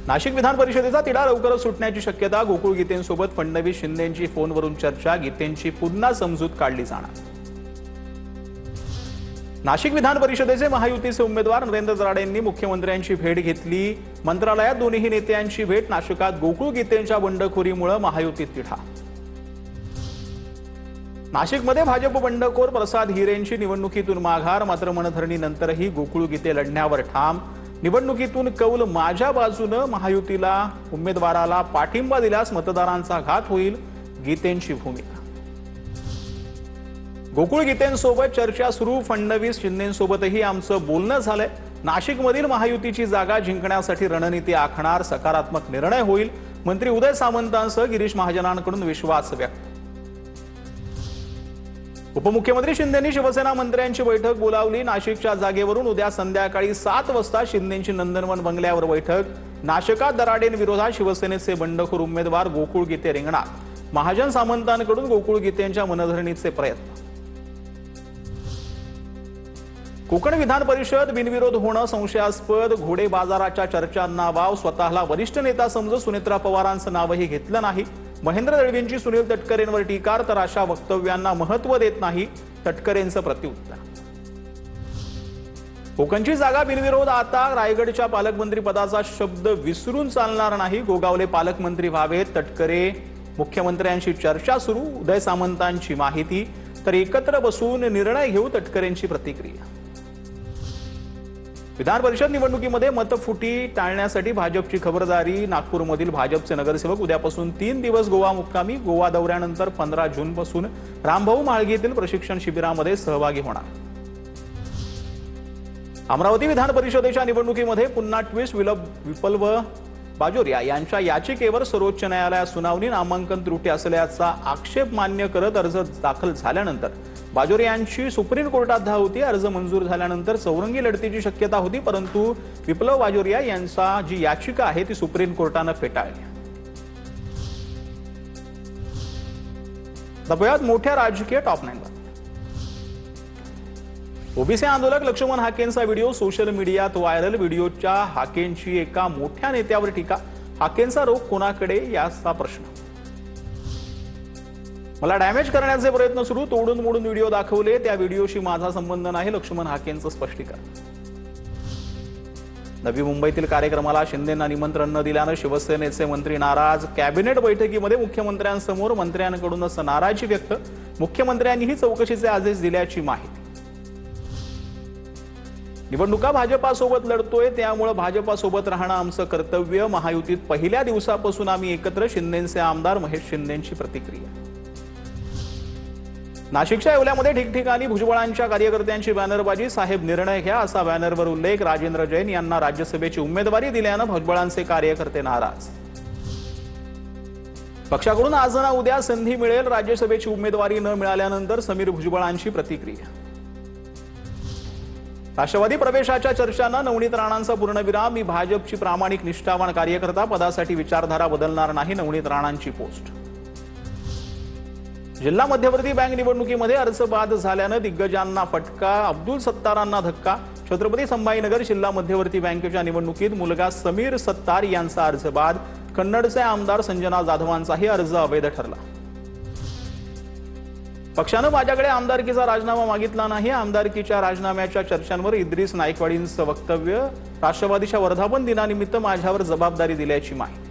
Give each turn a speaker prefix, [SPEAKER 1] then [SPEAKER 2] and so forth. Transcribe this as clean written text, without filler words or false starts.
[SPEAKER 1] नाशिक विधान परिषदेचा तिढा लवकरच सुटण्याची शक्यता। गोकुळ गीतेंसोबत फडणवीस शिंदेंची फोनवरून चर्चा। गीतेंची पुन्हा समजूत काढली जाणार। नाशिक विधान परिषदेचे महायुतीचे उमेदवार नरेंद्र दराडेंनी मुख्यमंत्र्यांची भेट घेतली। मंत्रालयात दोन्ही नेत्यांची भेट। नाशिकात गोकुळ गीतेंच्या बंडखोरीमुळे महायुतीत तिढा। नाशिकमध्ये भाजप बंडखोर प्रसाद हिरेंची निवडणुकीतून माघार। मात्र मनधरणीनंतरही गोकुळ गीते लढण्यावर ठाम। निवडणुकीतून कौल माझ्या बाजूने। महायुतीला उमेदवाराला पाठिंबा दिल्यास मतदारांचा घात होईल, गीतेंची भूमिका। गोकुळ गीतेंसोबत चर्चा सुरू। फडणवीस शिंदेंसोबतही आमचं बोलणं झालंय। नाशिकमधील महायुतीची जागा जिंकण्यासाठी रणनीती आखणार। सकारात्मक निर्णय होईल। मंत्री उदय सामंतांसह गिरीश महाजनांकडून विश्वास व्यक्त। उपमुख्यमंत्री शिंदेंनी शिवसेना मंत्र्यांची बैठक बोलावली। नाशिकच्या जागेवरून उद्या संध्याकाळी 7 वाजता शिंदेंची नंदनवन बंगल्यावर बैठक। नाशिकात दराडेंविरोधात शिवसेनेचे बंडखोर उमेदवार गोकुळ गीते रिंगणात। महाजन सामंतांकडून गोकुळ गीतेंच्या मनधरणीचे प्रयत्न। कोकण विधान परिषद बिनविरोध होणं संशयास्पद। घोडे बाजाराच्या चर्चांना वाव। स्वतःला वरिष्ठ नेता समजून सुनेत्रा पवारांचं नावही घेतलं नाही। महेंद्र दळवींची सुनील तटकरेंवर टीका। तर अशा वक्तव्यांना महत्त्व देत नाही, तटकरेंचं प्रत्युत्तर। कोकणची जागा बिनविरोध। आता रायगडच्या पालकमंत्री पदाचा शब्द विसरून चालणार नाही। गोगावले पालकमंत्री व्हावेत। तटकरे मुख्यमंत्र्यांशी चर्चा सुरू। उदय सामंतांची माहिती। तर एकत्र बसून निर्णय घेऊ, तटकरेंची प्रतिक्रिया। विधान परिषद निवडणुकीमध्ये मतफुटी टाळण्यासाठी भाजपची खबरदारी। नागपूरमधील भाजपचे नगरसेवक उद्यापासून 3 दिवस गोवा मुक्कामी। गोवा दौऱ्यानंतर 15 जूनपासून रामभाऊ म्हाळगी येथील प्रशिक्षण शिबिरामध्ये सहभागी होणार। अमरावती विधान परिषदेच्या निवडणुकीमध्ये पुन्हा ट्विस्ट। विप्लव बाजोरिया यांच्या याचिकेवर सर्वोच्च न्यायालयात सुनावणी। नामांकन त्रुटी असल्याचा आक्षेप मान्य करत अर्ज दाखल झाल्यानंतर बाजोरियांची सुप्रीम कोर्टात धाव होती। अर्ज मंजूर झाल्यानंतर चौरंगी लढतीची शक्यता होती, परंतु विप्लव बाजोरिया यांचा जी याचिका आहे ती सुप्रीम कोर्टाने फेटाळली। दबयात मोठ्या राजकीय टॉप 9 वर। ओबीसी आंदोलक लक्ष्मण हाकेंचा व्हिडिओ सोशल मीडियात व्हायरल। व्हिडिओच्या हाकेंची एका मोठ्या नेत्यावर टीका। हाकेंचा रोग कोणाकडे याचा प्रश्न। मला डॅमेज करण्याचे प्रयत्न सुरू। तोडून मोडून व्हिडिओ दाखवले, त्या व्हिडिओशी माझा संबंध नाही, लक्ष्मण हाकेंचं स्पष्टीकरण। नवी मुंबईतील कार्यक्रमाला शिंदेंना निमंत्रण न दिल्यानं शिवसेनेचे मंत्री नाराज। कॅबिनेट बैठकीमध्ये मुख्यमंत्र्यांसमोर मंत्र्यांकडूनच नाराजी व्यक्त। मुख्यमंत्र्यांनीही चौकशीचे आदेश दिल्याची माहिती। निवडणुका भाजपासोबत लढतोय, त्यामुळे भाजपासोबत राहणं आमचं कर्तव्य। महायुतीत पहिल्या दिवसापासून आम्ही एकत्र। शिंदेंचे आमदार महेश शिंदेंची प्रतिक्रिया। नाशिकच्या येवल्यामध्ये ठिकठिकाणी भुजबळांच्या कार्यकर्त्यांची बॅनरबाजी। साहेब निर्णय घ्या असा बॅनरवर उल्लेख। राजेंद्र जैन यांना राज्यसभेची उमेदवारी दिल्यानं भुजबळांचे कार्यकर्ते नाराज। पक्षाकडून आज ना उद्या संधी मिळेल। राज्यसभेची उमेदवारी न मिळाल्यानंतर समीर भुजबळांची प्रतिक्रिया। राष्ट्रवादी प्रवेशाच्या चर्चांना नवनीत राणांचा पूर्णविराम। मी भाजपची प्रामाणिक निष्ठावान कार्यकर्ता, पदासाठी विचारधारा बदलणार नाही, नवनीत राणांची पोस्ट। जिल्हा मध्यवर्ती बँक निवडणुकीमध्ये अर्ज बाद झाल्यानं दिग्गजांना फटका। अब्दुल सत्तारांना धक्का। छत्रपती संभाजीनगर जिल्हा मध्यवर्ती बँकेच्या निवडणुकीत मुलगा समीर सत्तार यांचा अर्ज बाद। कन्नडचे आमदार संजना जाधवांचाही अर्ज अवैध ठरला। पक्षानं माझ्याकडे आमदारकीचा राजीनामा मागितला नाही। आमदारकीच्या राजीनाम्याच्या चर्चांवर इद्रिस नाईकवाडींचं वक्तव्य। राष्ट्रवादीच्या वर्धापन दिनानिमित्त माझ्यावर जबाबदारी दिल्याची माहिती।